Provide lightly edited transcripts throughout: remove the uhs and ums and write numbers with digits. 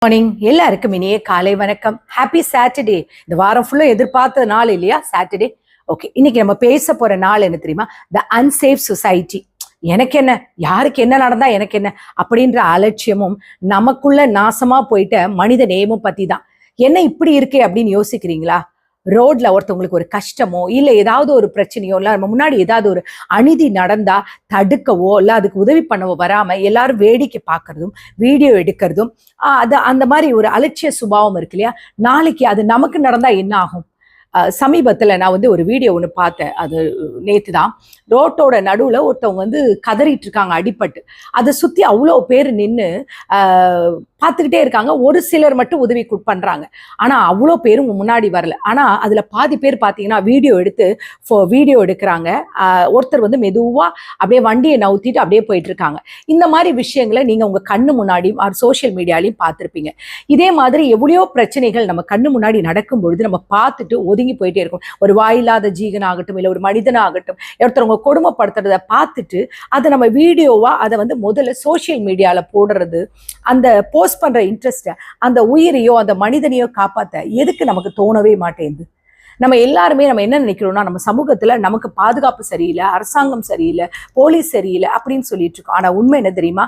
Morning எல்லாருக்கும் இனிய காலை வணக்கம். Happy Saturday. இந்த வாரம் ஃபுல்லா எதிர்பார்த்த நாள் இல்லையா சாட்டர்டே. ஓகே, இன்னைக்கு நம்ம பேச போற நாள் என்ன தெரியுமா? த அன்சேஃப் சொசைட்டி. எனக்கு என்ன, யாருக்கு என்ன நடந்தா எனக்கு என்ன அப்படின்ற அலட்சியமும் நமக்குள்ள நாசமா போயிட்ட மனித நேயமும் பத்தி தான். என்ன இப்படி இருக்கே அப்படின்னு யோசிக்கிறீங்களா? ரோட்ல ஒருத்தவங்களுக்கு ஒரு கஷ்டமோ இல்ல ஏதாவது ஒரு பிரச்சனையோ இல்ல நம்ம முன்னாடி ஏதாவது ஒரு அநீதி நடந்தா தடுக்கவோ இல்ல அதுக்கு உதவி பண்ணவோ வராம எல்லாரும் வேடிக்கை பார்க்கறதும் வீடியோ எடுக்கிறதும் அது அந்த மாதிரி ஒரு அலட்சிய சுபாவம் இருக்கு இல்லையா? நாளைக்கு அது நமக்கு நடந்தா என்ன ஆகும்? சமீபத்தில் நான் வந்து ஒரு வீடியோ ஒன்று பார்த்தேன். அது நேற்று தான். ரோட்டோட நடுவில் ஒருத்தவங்க வந்து கதறிட்டு இருக்காங்க அடிப்பட்டு. அதை சுற்றி அவ்வளோ பேர் நின்று பார்த்துக்கிட்டே இருக்காங்க. ஒரு சிலர் மட்டும் உதவி பண்ணுறாங்க. ஆனால் அவ்வளோ பேரும் முன்னாடி வரல. ஆனால் அதில் பாதி பேர் பார்த்தீங்கன்னா வீடியோ எடுக்கிறாங்க. ஒருத்தர் வந்து மெதுவாக அப்படியே வண்டியை நவுத்திட்டு அப்படியே போயிட்டு இருக்காங்க. இந்த மாதிரி விஷயங்களை நீங்கள் உங்கள் கண்ணு முன்னாடியும் சோஷியல் மீடியாலையும் பார்த்துருப்பீங்க. இதே மாதிரி எவ்வளோ பிரச்சனைகள் நம்ம கண்ணு முன்னாடி நடக்கும் பொழுது நம்ம பார்த்துட்டு ஒதுங்கி போயிட்டே இருக்கும். ஒரு வாயில்லாத ஜீகனாகட்டும் இல்லை ஒரு மனிதனாகட்டும் ஒருத்தவங்க கொடுமைப்படுத்துறத பார்த்துட்டு அதை நம்ம வீடியோவா அதை வந்து முதல்ல சோஷியல் மீடியாவில் போடுறது, அந்த போஸ்ட் பண்ற இன்ட்ரெஸ்ட் அந்த உயிரையோ அந்த மனிதனையோ காப்பாற்ற எதுக்கு நமக்கு தோணவே மாட்டேங்குது? நம்ம எல்லாருமே நம்ம என்ன நினைக்கிறோம்னா, நம்ம சமூகத்துல நமக்கு பாதுகாப்பு சரியில்லை, அரசாங்கம் சரியில்லை, போலீஸ் சரியில்லை அப்படின்னு சொல்லிட்டு இருக்கோம். ஆனா உண்மை என்ன தெரியுமா?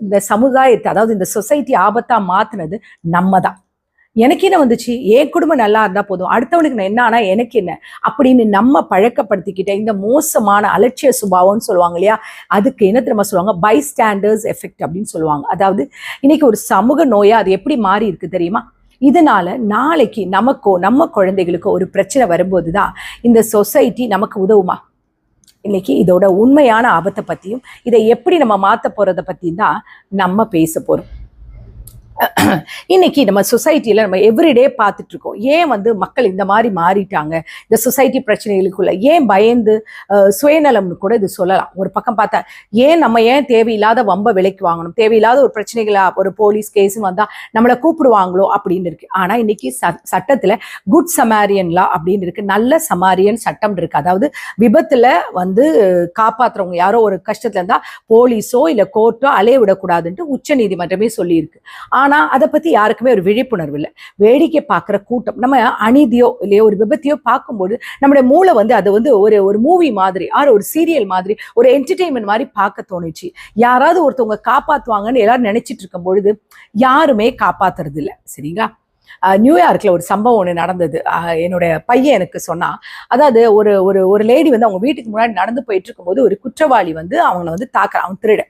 இந்த சமுதாயத்தை, அதாவது இந்த சொசைட்டி ஆபத்தா மாத்துனது நம்ம தான். எனக்கு என்ன வந்துச்சு, என் குடும்பம் நல்லா இருந்தா போதும், அடுத்தவனுக்கு நான் என்ன ஆனா எனக்கு என்ன அப்படின்னு நம்ம பழக்கப்படுத்திக்கிட்ட இந்த மோசமான அலட்சிய சுபாவம்னு சொல்லுவாங்க இல்லையா? அதுக்கு என்ன தெரியுமா சொல்லுவாங்க? பை ஸ்டாண்டர்ஸ் எஃபெக்ட் அப்படின்னு சொல்லுவாங்க. அதாவது இன்னைக்கு ஒரு சமூக நோயா அது எப்படி மாறி இருக்கு தெரியுமா? இதனால நாளைக்கு நமக்கோ நம்ம குழந்தைகளுக்கோ ஒரு பிரச்சனை வரும்போதுதான் இந்த சொசைட்டி நமக்கு உதவுமா? இன்னைக்கு இதோட உண்மையான ஆபத்தை பத்தியும் இதை எப்படி நம்ம மாத்த போறதை பத்தியும் தான் நம்ம பேச போறோம். இன்னைக்கு நம்ம சொசைட்டியில நம்ம எவ்ரிடே பார்த்துட்டு இருக்கோம். ஏன் வந்து மக்கள் இந்த மாதிரி மாறிட்டாங்க? இந்த சொசைட்டி பிரச்சனைகளுக்குள்ள ஏன் பயந்து சுயநலம்னு கூட இது சொல்லலாம். ஒரு பக்கம் பார்த்தா ஏன் தேவையில்லாத வம்ப விலைக்கு வாங்கணும், தேவையில்லாத ஒரு பிரச்சனைகளா ஒரு போலீஸ் கேஸ் வந்தா நம்மளை கூப்பிடுவாங்களோ அப்படின்னு இருக்கு. ஆனா இன்னைக்கு சட்டத்துல குட் சமாரியன் லா அப்படின்னு இருக்கு, நல்ல சமாரியன் சட்டம் இருக்கு. அதாவது விபத்துல வந்து காப்பாத்துறவங்க யாரோ ஒரு கஷ்டத்துல இருந்தா போலீஸோ இல்ல கோர்ட்டோ அலைய விடக்கூடாதுன்ட்டு உச்ச நீதிமன்றமே சொல்லியிருக்கு. ஆனா அதை பத்தி யாருக்குமே ஒரு விழிப்புணர்வு இல்லை. வேடிக்கை பார்க்குற கூட்டம். நம்ம அநீதியோ இல்லையோ ஒரு விபத்தையோ பார்க்கும்போது நம்முடைய மூளை வந்து அது வந்து ஒரு மூவி மாதிரி ஒரு சீரியல் மாதிரி ஒரு என்டர்டெயின்மெண்ட் மாதிரி பார்க்க தோணுச்சு. யாராவது ஒருத்தவங்க காப்பாற்றுவாங்கன்னு எல்லாரும் நினைச்சிட்டு இருக்கும் பொழுது யாருமே காப்பாத்துறது இல்லை. சரிங்களா? நியூயார்க்ல ஒரு சம்பவம் ஒன்று நடந்தது. என்னுடைய பையன் எனக்கு சொன்னா, அதாவது ஒரு ஒரு லேடி வந்து அவங்க வீட்டுக்கு முன்னாடி நடந்து போயிட்டு இருக்கும்போது ஒரு குற்றவாளி வந்து அவங்களை வந்து தாக்குறான். அவன் திருட.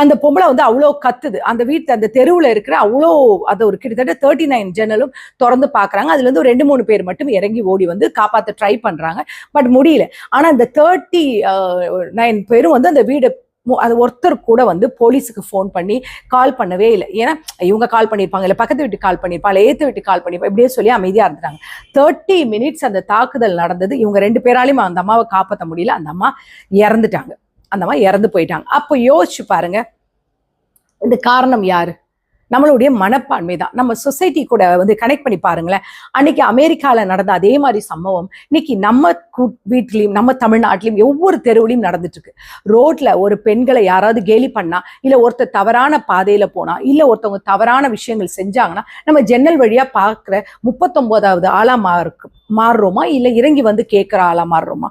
அந்த பொம்பளை வந்து அவ்வளோ கத்துது. அந்த தெருவில் இருக்கிற அவ்வளோ அது ஒரு கிட்டத்தட்ட 39 ஜன்னலும் திறந்து பார்க்குறாங்க. அதுல இருந்து ஒரு 2-3 பேர் மட்டும் இறங்கி ஓடி வந்து காப்பாற்ற ட்ரை பண்றாங்க. பட் முடியல. ஆனா இந்த 39 பேரும் வந்து அந்த வீடு அது ஒருத்தர் கூட வந்து போலீஸுக்கு ஃபோன் பண்ணி கால் பண்ணவே இல்லை. ஏன்னா இவங்க கால் பண்ணியிருப்பாங்க, இல்லை பக்கத்து வீட்டுக்கு கால் பண்ணியிருப்பாங்க, ஏற்று வீட்டுக்கு கால் பண்ணியிருப்பாங்க, இப்படியே சொல்லி அமைதியாக இருந்துட்டாங்க. 30 மினிட்ஸ் அந்த தாக்குதல் நடந்தது. இவங்க 2 பேராலையும் அந்த அம்மாவை காப்பாற்ற முடியல. அந்த அம்மா இறந்துட்டாங்க. அந்த மாதிரி இறந்து போயிட்டாங்க. அப்போ யோசிச்சு பாருங்க, இந்த காரணம் யாரு? நம்மளுடைய மனப்பான்மை தான். நம்ம சொசைட்டி கூட வந்து கனெக்ட் பண்ணி பாருங்களேன். அன்னைக்கு அமெரிக்கால நடந்த அதே மாதிரி சம்பவம் இன்னைக்கு நம்ம வீட்லயும் நம்ம தமிழ்நாட்டிலையும் ஒவ்வொரு தெருவுலையும் நடந்துட்டு இருக்கு. ரோட்ல ஒரு பெண்களை யாராவது கேலி பண்ணா, இல்ல ஒருத்தர் தவறான பாதையில போனா, இல்ல ஒருத்தவங்க தவறான விஷயங்கள் செஞ்சாங்கன்னா நம்ம ஜன்னல் வழியா பாக்குற 39வது ஆளா மாறுறோமா இல்ல இறங்கி வந்து கேட்கிற ஆளா மாறுறோமா?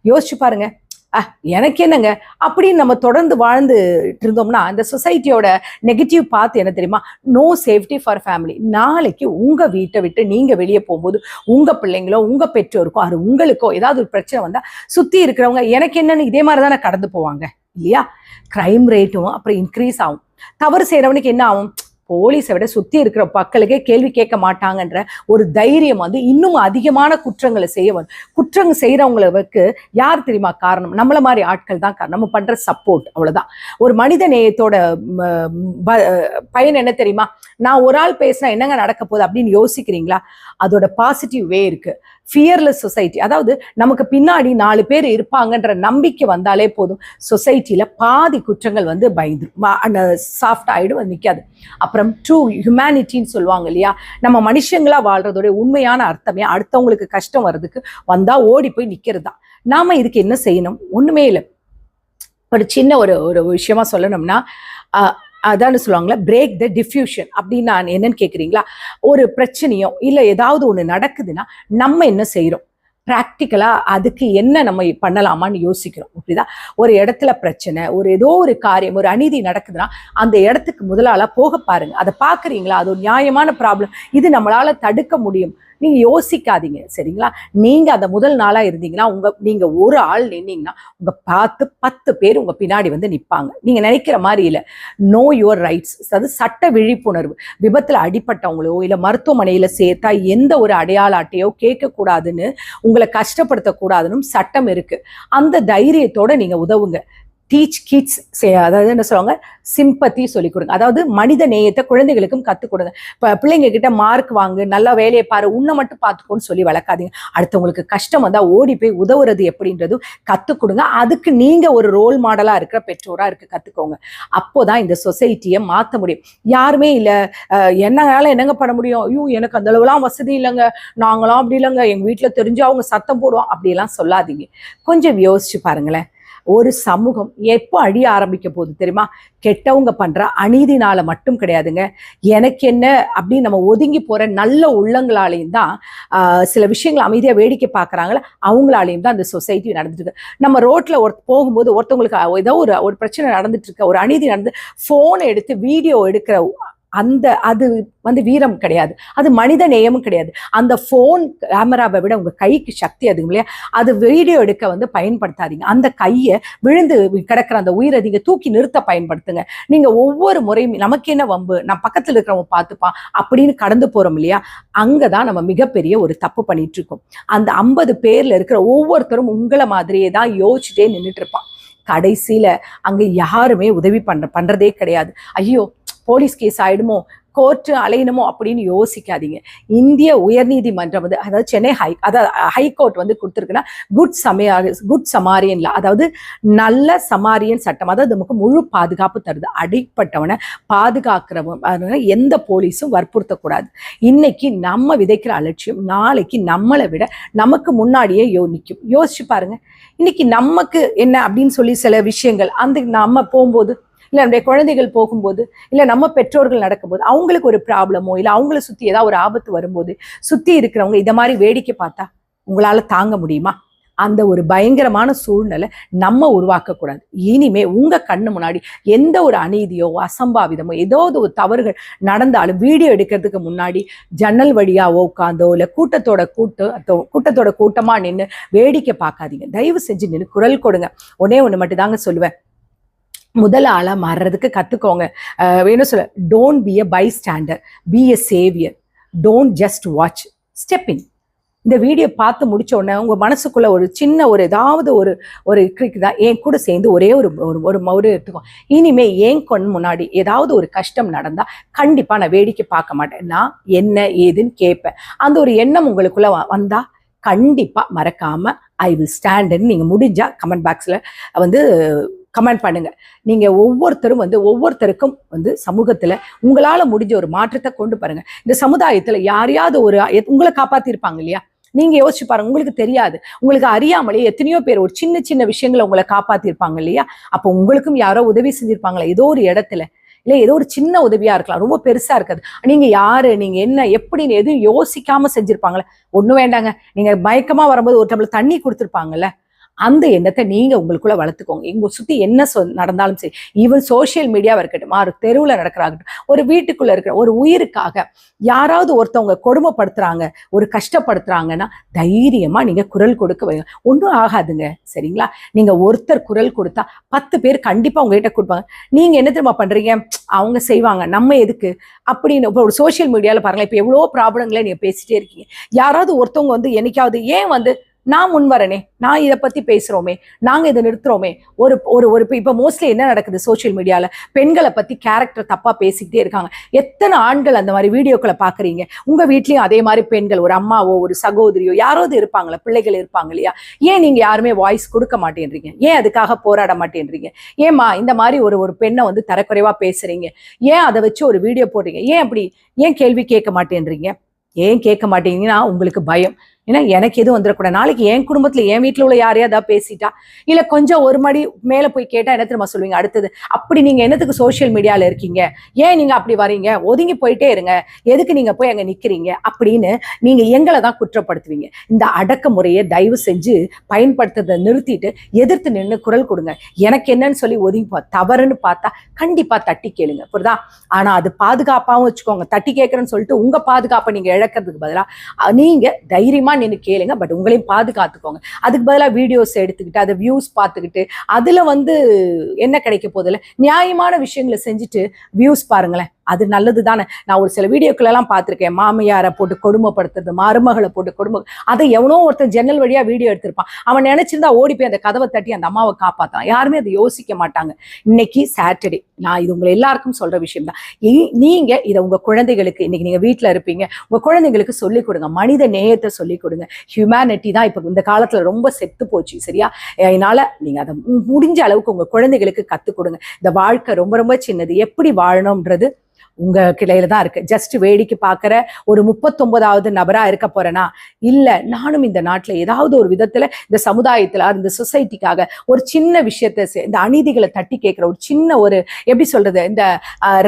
யோசிச்சு பாருங்க. எனக்கு என்னங்க அப்படின்னு நம்ம தொடர்ந்து வாழ்ந்து இருந்தோம்னா இந்த சொசைட்டியோட நெகட்டிவ் பார்த்து என்ன தெரியுமா? No safety for family. நாளைக்கு உங்க வீட்டை விட்டு நீங்க வெளியே போகும்போது உங்க பிள்ளைங்களோ உங்க பெற்றோருக்கோ அது உங்களுக்கோ ஏதாவது ஒரு பிரச்சனை வந்தா சுத்தி இருக்கிறவங்க எனக்கு என்னன்னு இதே மாதிரி தானே கடந்து போவாங்க இல்லையா? கிரைம் ரேட்டும் அப்புறம் இன்க்ரீஸ் ஆகும். தவறு செய்யறவனுக்கு என்ன ஆகும்? போலீஸை விட சுத்தி இருக்கிற மக்களுக்கே கேள்வி கேட்க மாட்டாங்கன்ற ஒரு தைரியம் வந்து இன்னும் அதிகமான குற்றங்களை குற்றங்கள் செய்யறவங்களுக்கு யார் தெரியுமா காரணம்? நம்மள மாதிரி ஆட்கள் தான் காரணம். நம்ம பண்ற சப்போர்ட், அவ்வளவுதான். ஒரு மனித நேயத்தோட பயன் என்ன தெரியுமா? நான் ஒரு ஆள் பேசினா என்னங்க நடக்க போகுது அப்படின்னு யோசிக்கிறீங்களா? அதோட பாசிட்டிவ் வே இருக்கு. ஃபியர்லெஸ் சொசைட்டி, அதாவது நமக்கு பின்னாடி 4 பேர் இருப்பாங்கன்ற நம்பிக்கை வந்தாலே போதும். சொசைட்டில பாதி குற்றங்கள் வந்து சாஃப்ட் ஆயிடும், நிற்காது. அப்புறம் ட்ரூ ஹியூமனிட்டின்னு சொல்லுவாங்க இல்லையா? நம்ம மனுஷங்களா வாழ்றதோட உண்மையான அர்த்தமே அடுத்தவங்களுக்கு கஷ்டம் வர்றதுக்கு வந்தா ஓடி போய் நிக்கிறது தான். நாம இதுக்கு என்ன செய்யணும்? ஒண்ணுமே இல்லை. ஒரு சின்ன ஒரு விஷயமா சொல்லணும்னா, அதான்னு சொல்லுவாங்களா, பிரேக் த டிஃப்யூஷன் அப்படின்னு நான் என்னன்னு கேட்குறீங்களா? ஒரு பிரச்சனையோ இல்லை ஏதாவது ஒன்று நடக்குதுன்னா நம்ம என்ன செய்கிறோம்? ப்ராக்டிக்கலா அதுக்கு என்ன நம்ம பண்ணலாமான்னு யோசிக்கிறோம். இப்படிதான் ஒரு இடத்துல பிரச்சனை, ஒரு ஏதோ ஒரு காரியம், ஒரு அநீதி நடக்குதுன்னா அந்த இடத்துக்கு முதலாளா போக பாருங்க. அதை பார்க்குறீங்களா? அது ஒரு நியாயமான ப்ராப்ளம், இது நம்மளால தடுக்க முடியும், நீங்க யோசிக்காதீங்க. சரிங்களா? நீங்க அந்த முதல் நாளா இருந்தீங்கன்னா நீங்க ஒரு ஆள் நின்னீங்கன்னா உங்க பார்த்து 10 பேர் உங்க பின்னாடி வந்து நிற்பாங்க. நீங்க நினைக்கிற மாதிரி இல்லை. நோ யுவர் ரைட்ஸ், அதாவது சட்ட விழிப்புணர்வு. விபத்துல அடிப்பட்டவங்களோ இல்லை மருத்துவமனையில சேர்த்தா எந்த ஒரு அடையாள அட்டையோ கேட்கக்கூடாதுன்னு, உங்களை கஷ்டப்படுத்தக்கூடாதுன்னு சட்டம் இருக்கு. அந்த தைரியத்தோட நீங்க உதவுங்க. டீச் கிட்ஸ், அதாவது என்ன சொல்லுவாங்க, சிம்பத்தி சொல்லிக் கொடுங்க. அதாவது மனித நேயத்தை குழந்தைகளுக்கும் கற்றுக் கொடுங்க. இப்போ பிள்ளைங்க கிட்ட மார்க் வாங்கு, நல்லா வேலையை பாரு, உன்னை மட்டும் பார்த்துக்கோன்னு சொல்லி வளர்க்காதீங்க. அடுத்தவங்களுக்கு கஷ்டம் வந்தால் ஓடி போய் உதவுறது எப்படின்றதும் கற்றுக் கொடுங்க. அதுக்கு நீங்க ஒரு ரோல் மாடலா இருக்கிற பெற்றோரா இருக்க கற்றுக்கோங்க. அப்போதான் இந்த சொசைட்டியை மாற்ற முடியும். யாருமே இல்லை என்னால என்னங்க பண்ண முடியும், ஐயோ எனக்கு அந்த அளவுலாம் வசதி இல்லைங்க, நாங்களாம் அப்படி இல்லைங்க, எங்கள் வீட்டில் தெரிஞ்சு அவங்க சத்தம் போடுவோம் அப்படிலாம் சொல்லாதீங்க. கொஞ்சம் யோசிச்சு பாருங்களேன். ஒரு சமூகம் எப்போ அழிய ஆரம்பிக்க போகுது தெரியுமா? கெட்டவங்க பண்ற அநீதினால மட்டும் கிடையாதுங்க. எனக்கு என்ன அப்படின்னு நம்ம ஒதுங்கி போற நல்ல உள்ளங்களாலையும் தான் சில விஷயங்கள் அமைதியா வேடிக்கை பார்க்குறாங்களே, அவங்களாலையும் தான் அந்த சொசைட்டி நடந்துட்டு இருக்கு. நம்ம ரோட்ல போகும்போது ஒருத்தவங்களுக்கு ஏதோ ஒரு பிரச்சனை நடந்துட்டு இருக்க, ஒரு அநீதி நடந்து போனை எடுத்து வீடியோ எடுக்கிற அது வந்து வீரம் கிடையாது, அது மனித நேயமும் கிடையாது. அந்த போன் கேமராவை விட உங்க கைக்கு சக்தி அதிகம் இல்லையா? அது வீடியோ எடுக்க வந்து பயன்படுத்தாதீங்க. அந்த கையை விழுந்து கிடக்கிற அந்த உயிரை நீங்க தூக்கி நிறுத்த பயன்படுத்துங்க. நீங்க ஒவ்வொரு முறையும் நமக்கு என்ன வம்பு, நான் பக்கத்துல இருக்கிறவங்க பார்த்துப்பான் அப்படின்னு கடந்து போறோம் இல்லையா? அங்கதான் நம்ம மிகப்பெரிய ஒரு தப்பு பண்ணிட்டு இருக்கோம். அந்த 50 பேர்ல இருக்கிற ஒவ்வொருத்தரும் உங்களை மாதிரியே தான் யோசிச்சுட்டே நின்றுட்டு இருப்பான். கடைசியில அங்க யாருமே உதவி பண்றதே கிடையாது. ஐயோ போலீஸ் கேஸ் ஆயிடுமோ, கோர்ட்டு அலையணுமோ அப்படின்னு யோசிக்காதீங்க. இந்திய உயர்நீதிமன்றம் வந்து, அதாவது சென்னை ஹைகோர்ட் வந்து கொடுத்துருக்குன்னா குட் சமாரியன்ல, அதாவது நல்ல சமாரியன் சட்டம், அதாவது நமக்கு முழு பாதுகாப்பு தருது. அடிப்பட்டவனை பாதுகாக்கிறவன் எந்த போலீஸும் வற்புறுத்தக்கூடாது. இன்னைக்கு நம்ம விதைக்கிற அலட்சியம் நாளைக்கு நம்மளை விட நமக்கு முன்னாடியே நிற்கும். யோசிச்சு பாருங்க. இன்னைக்கு நமக்கு என்ன அப்படின்னு சொல்லி சில விஷயங்கள் அந்த நம்ம போகும்போது, இல்லை நம்முடைய குழந்தைகள் போகும்போது, இல்லை நம்ம பெற்றோர்கள் நடக்கும்போது, அவங்களுக்கு ஒரு ப்ராப்ளமோ இல்லை அவங்கள சுற்றி ஏதாவது ஒரு ஆபத்து வரும்போது சுற்றி இருக்கிறவங்க இதை மாதிரி வேடிக்கை பார்த்தா உங்களால் தாங்க முடியுமா? அந்த ஒரு பயங்கரமான சூழ்நிலை நம்ம உருவாக்கக்கூடாது. இனிமே உங்க கண்ணு முன்னாடி எந்த ஒரு அநீதியோ அசம்பாவிதமோ ஏதாவது ஒரு தவறுகள் நடந்தாலும் வீடியோ எடுக்கிறதுக்கு முன்னாடி ஜன்னல் வழியாவோ உட்காந்தோ இல்லை கூட்டத்தோட கூட்டமா நின்று வேடிக்கை பார்க்காதீங்க. தயவு செஞ்சு நின்று குரல் கொடுங்க. ஒண்ணு மட்டும் தாங்க சொல்லுவேன், முதல் ஆளா மாறுறதுக்கு கத்துக்கோங்க. வேணும் சொல்ல, don't be a bystander, be a saviour, don't just watch, step in. இந்த வீடியோ பார்த்து முடிச்ச உடனே உங்க மனசுக்குள்ள ஒரு சின்ன ஒரு ஏதாவது ஒரு தான், என் கூட சேர்ந்து ஒரே ஒரு எடுத்துக்கோ. இனிமே என் கண் முன்னாடி ஏதாவது ஒரு கஷ்டம் நடந்தா கண்டிப்பா நான் வேடிக்கை பார்க்க மாட்டேன், நான் என்ன ஏதுன்னு கேட்பேன். அந்த ஒரு எண்ணம் உங்களுக்குள்ள வந்தா கண்டிப்பா மறக்காம ஐ வில் ஸ்டாண்ட்ன்னு நீங்க முடிஞ்சா கமெண்ட் பாக்ஸ்ல வந்து கமெண்ட் பண்ணுங்க. நீங்க ஒவ்வொருத்தருக்கும் வந்து சமூகத்துல உங்களால முடிஞ்ச ஒரு மாற்றத்தை கொண்டு பாருங்க. இந்த சமுதாயத்துல யாரையாவது உங்களை காப்பாத்திருப்பாங்க இல்லையா? நீங்க யோசிச்சு பாருங்க. உங்களுக்கு தெரியாது, உங்களுக்கு அறியாமலே எத்தனையோ பேர் ஒரு சின்ன சின்ன விஷயங்களை உங்களை காப்பாத்திருப்பாங்க இல்லையா? அப்போ உங்களுக்கும் யாரோ உதவி செஞ்சிருப்பாங்களா ஏதோ ஒரு இடத்துல? இல்லை ஏதோ ஒரு சின்ன உதவியா இருக்கலாம், ரொம்ப பெருசா இருக்காது. நீங்க யாரு, நீங்க என்ன, எப்படின்னு எதுவும் யோசிக்காம செஞ்சிருப்பாங்களே. ஒண்ணும் வேண்டாங்க, நீங்க மயக்கமா வரும்போது ஒரு டம்ளர் தண்ணி கொடுத்துருப்பாங்கல்ல, அந்த எண்ணத்தை நீங்க உங்களுக்குள்ள வளர்த்துக்கோங்க. எங்க சுத்தி என்ன நடந்தாலும் சரி, ஈவன் சோசியல் மீடியாவா இருக்கட்டும், ஒரு தெருவில் நடக்கிறாகட்டும், ஒரு வீட்டுக்குள்ள இருக்கிற ஒரு உயிருக்காக யாராவது ஒருத்தவங்க கொடுமைப்படுத்துறாங்க, ஒரு கஷ்டப்படுத்துறாங்கன்னா தைரியமா நீங்க குரல் கொடுக்க வைங்க. ஒன்றும் ஆகாதுங்க. சரிங்களா? நீங்க ஒருத்தர் குரல் கொடுத்தா 10 பேர் கண்டிப்பா உங்ககிட்ட கொடுப்பாங்க. நீங்க என்ன தெரியுமா பண்றீங்க, அவங்க செய்வாங்க நம்ம எதுக்கு அப்படின்னு. இப்போ ஒரு சோசியல் மீடியால பாருங்க, இப்போ எவ்வளோ ப்ராப்ளங்களை நீங்க பேசிட்டே இருக்கீங்க. யாராவது ஒருத்தவங்க வந்து என்னைக்காவது ஏன் வந்து நான் முன்வரனே, நான் இதை பத்தி பேசுறோமே, நாங்க இதை நிறுத்துறோமே. ஒரு இப்ப மோஸ்ட்லி என்ன நடக்குது சோசியல் மீடியால, பெண்களை பத்தி கேரக்டர் தப்பா பேசிக்கிட்டே இருக்காங்க. எத்தனை ஆண்கள் அந்த மாதிரி வீடியோக்களை பாக்குறீங்க? உங்க வீட்லயும் அதே மாதிரி பெண்கள், ஒரு அம்மாவோ ஒரு சகோதரியோ யாராவது இருப்பாங்களா, பிள்ளைகள் இருப்பாங்க இல்லையா? ஏன் நீங்க யாருமே வாய்ஸ் கொடுக்க மாட்டேன்றீங்க? ஏன் அதுக்காக போராட மாட்டேன்றீங்க? ஏமா இந்த மாதிரி ஒரு பெண்ணை வந்து தரக்குறைவா பேசுறீங்க? ஏன் அதை வச்சு ஒரு வீடியோ போடுறீங்க? ஏன் அப்படி ஏன் கேள்வி கேட்க மாட்டேன்றீங்க? ஏன் கேட்க மாட்டீங்கன்னா உங்களுக்கு பயம். ஏன்னா எனக்கு எதுவும் வந்துடக்கூடாது. நாளைக்கு என் குடும்பத்துல என் வீட்டுல உள்ள யாரையா ஏதாவது பேசிட்டா, இல்ல கொஞ்சம் ஒரு மடி மேல போய் கேட்டா என்ன தெரியுமா சொல்லுவீங்க அடுத்தது, அப்படி நீங்க என்னத்துக்கு சோசியல் மீடியால இருக்கீங்க, ஏன் நீங்க அப்படி வரீங்க, ஒதுங்கி போயிட்டே இருங்க, எதுக்கு நீங்க போய் அங்க நிக்கிறீங்க அப்படின்னு நீங்க எங்களை தான் குற்றப்படுத்துவீங்க. இந்த அடக்குமுறையை தயவு செஞ்சு பயன்படுத்துறதை நிறுத்திட்டு எதிர்த்து நின்று குரல் கொடுங்க. எனக்கு என்னன்னு சொல்லி ஒதுங்கி தவறுன்னு பார்த்தா கண்டிப்பா தட்டி கேளுங்க, புரியுதா? ஆனா அது பாதுகாப்பாகவும் வச்சுக்கோங்க. தட்டி கேட்கறேன்னு சொல்லிட்டு உங்க பாதுகாப்பை நீங்க இழக்கிறதுக்கு பதிலா நீங்க தைரியமா நின்னு கேளுங்க. பட் உங்களையும் பாதுகாத்துக்கோங்க. அதுக்கு பதிலா வீடியோஸ் எடுத்துக்கிட்டு அதை வியூஸ் பார்த்துக்கிட்டு அதுல என்ன கிடைக்க போதில்ல, நியாயமான விஷயங்களை செஞ்சுட்டு வியூஸ் பாருங்களேன், அது நல்லது தானே. நான் ஒரு சில வீடியோக்கள் எல்லாம் பார்த்திருக்கேன், மாமியாரை போட்டு கொடுமைப்படுத்துறது, மருமகளை போட்டு கொடுமை, அதை எவனோ ஒருத்தன் ஜன்னல் வழியா வீடியோ எடுத்திருப்பான். அவன் நினைச்சிருந்தா ஓடி போய் அந்த கதவை தட்டி அந்த அம்மாவை காப்பாத்தான். யாருமே அதை யோசிக்க மாட்டாங்க. இன்னைக்கு சாட்டர்டே, நான் இது உங்களை எல்லாருக்கும் சொல்ற விஷயம் தான். நீங்க இதை உங்க குழந்தைகளுக்கு, இன்னைக்கு நீங்க வீட்டுல இருப்பீங்க, உங்க குழந்தைங்களுக்கு சொல்லிக் கொடுங்க. மனித நேயத்தை சொல்லிக் கொடுங்க. ஹியூமனிட்டி தான் இப்ப இந்த காலத்துல ரொம்ப செத்து போச்சு, சரியா? அதனால நீங்க அதை முடிஞ்ச அளவுக்கு உங்க குழந்தைகளுக்கு கத்துக் கொடுங்க. இந்த வாழ்க்கை ரொம்ப ரொம்ப சின்னது, எப்படி வாழணும்ன்றது உங்க கிளையில தான் இருக்கு. ஜஸ்ட் வேடிக்கை பார்க்கிற ஒரு 39வது நபரா இருக்க போறேனா? இல்ல, நானும் இந்த நாட்டுல ஏதாவது ஒரு விதத்துல இந்த சமுதாயத்துல இந்த சொசைட்டிக்காக ஒரு சின்ன விஷயத்த, இந்த அநீதிகளை தட்டி கேட்கிற ஒரு சின்ன ஒரு, எப்படி சொல்றது, இந்த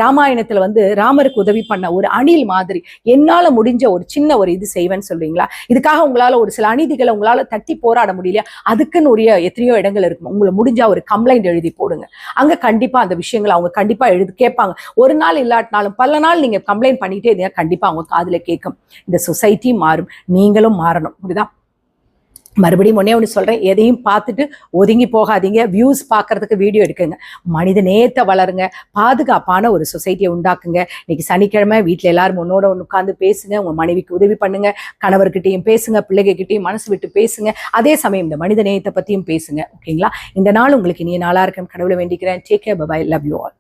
ராமாயணத்துல ராமருக்கு உதவி பண்ண ஒரு அணில் மாதிரி என்னால முடிஞ்ச ஒரு சின்ன ஒரு இது செய்வேன்னு சொல்றீங்களா? இதுக்காக உங்களால ஒரு சில அநீதிகளை உங்களால தட்டி போராட முடியலையா? அதுக்குன்னு உரிய எத்தனையோ இடங்கள் இருக்கும். உங்களை முடிஞ்சா ஒரு கம்ப்ளைண்ட் எழுதி போடுங்க. அங்க கண்டிப்பா அந்த விஷயங்களை அவங்க கண்டிப்பா கேட்பாங்க. ஒரு நாள் இல்லாட்டினாலும் பல நாள் நீங்க கம்ப்ளைண்ட் பண்ணிட்டே இருந்தீங்க, கண்டிப்பா அவங்க காதுல கேட்கும். இந்த சொசைட்டி மாறும், நீங்களும் மாறணும், புரியுதா? மறுபடியும் ஒண்ணு சொல்றேன், எதையும் பார்த்துட்டு ஒதுங்கி போகாதீங்க. வியூஸ் பார்க்கறதுக்கு வீடியோ எடுக்குங்க. மனித நேயத்தை வளருங்க. பாதுகாப்பான ஒரு சொசைட்டியை உண்டாக்குங்க. இன்னைக்கு சனிக்கிழமை வீட்டுல எல்லாரும் ஒன்னோட ஒன்று உட்காந்து பேசுங்க. உங்க மனைவிக்கு உதவி பண்ணுங்க. கணவர்கிட்டையும் பேசுங்க, பிள்ளைகிட்டையும் மனசு விட்டு பேசுங்க. அதே சமயம் இந்த மனித நேயத்தை பத்தியும் பேசுங்க. ஓகேங்களா? இந்த நாள் உங்களுக்கு இனிய நாளா இருக்கும் கடவுளை வேண்டிக்கிறேன். Take care, bye bye, love you all.